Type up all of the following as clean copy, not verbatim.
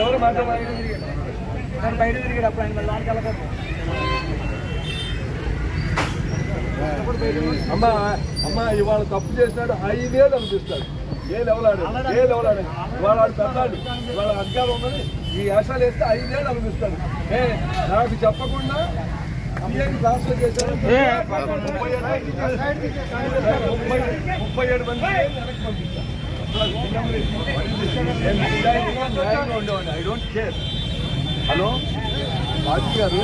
ఎవరు మాట్లాడారు బయట తిరిగేటప్పుడు ఆయన లోనికి వెళ్ళకూడదు. అమ్మా ఇవాళ తప్పు చేసినాడు 5 ఏళ్ళు అనిపిస్తాడు. ఏ లెవలాడు ఇవాళ వాడు పెద్దాడు, ఇవాళ అధికారం ఉన్నది. ఈ వేషాలు వేస్తే 5 ఏళ్ళు అనిపిస్తాడు. నాకు చెప్పకుండా ట్రాన్స్ఫర్ చేశారు. 37 మంది వెనక్కి పంపించారు. ఉండేవాడిని. I don't care. Hello Raju garu,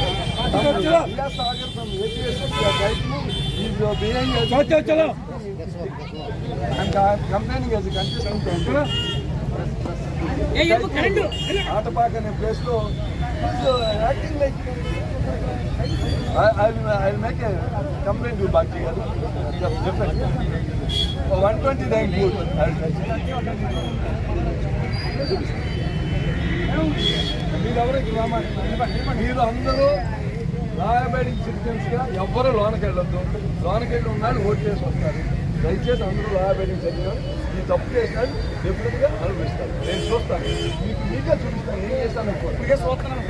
Atapaka అనే ప్లేస్ లో acting like I make a complaint to Baji garu. 129 మీరు అందరూ లాయబైడింగ్ సిటిజన్స్ గా ఎవ్వరూ లోనకి వెళ్ళొద్దు. లోనకి వెళ్ళి ఉన్నాడు ఓటు చేసి వస్తారు. దయచేసి అందరూ లాయబైడింగ్ సిటిజన్. ఈ తప్పు చేసినాడు డెఫినెట్ గా అనుభవిస్తారు. నేను చూస్తాను, మీకే చూపిస్తాను ఏం చేస్తాను. ఇప్పటికే చూస్తున్నాను.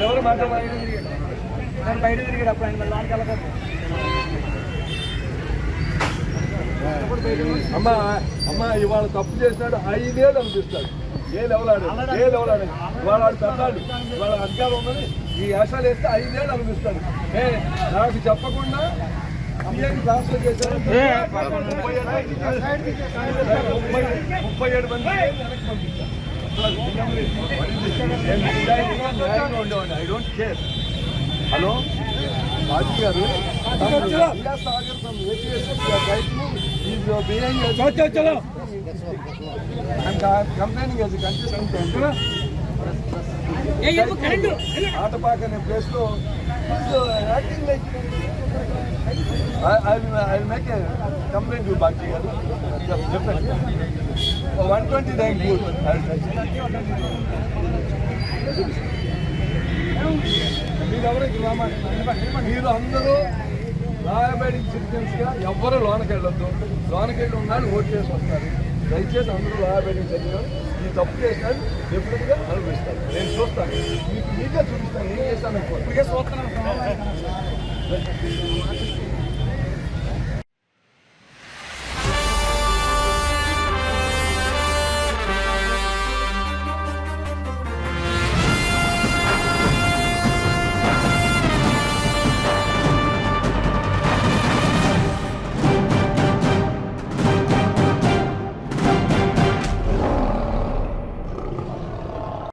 ఎవరు మాట్లాడారు బయట తిరిగేటప్పుడు ఆయన లోనికి వెళ్ళకూడదు. అమ్మా ఇవాళ తప్పు చేసినాడు 5 ఏళ్ళు అనిపిస్తాడు. ఏ లెవలాడు ఇవాళ వాడు పెద్దాడు, ఇవాళ అధికారం ఉన్నది. ఈ వేషాలు వేస్తే 5 ఏళ్ళు అనిపిస్తాడు. నాకు చెప్పకుండా ట్రాన్స్ఫర్ చేశారు. 37 మంది వెనక్కి పంపించారు. ఉండేవాడిని. I don't care. Hello Raju garu, complaint Atapaka అనే ప్లేస్ లో acting like I make a complaint to Baji garu. 129 మీరు అందరూ లాయబైడింగ్ సిటిజన్స్ గా ఎవ్వరూ లోనకి వెళ్ళొద్దు. లోనకి వెళ్ళి ఉన్నాడు ఓటు చేసి వస్తారు. దయచేసి అందరూ లాయబైడింగ్ సిటిజన్. ఈ తప్పు చేసినాడు డెఫినెట్ గా అనుభవిస్తారు. నేను చూస్తాను, మీకే చూపిస్తాను ఏం చేస్తాను. ఇప్పటికే చూస్తున్నాను.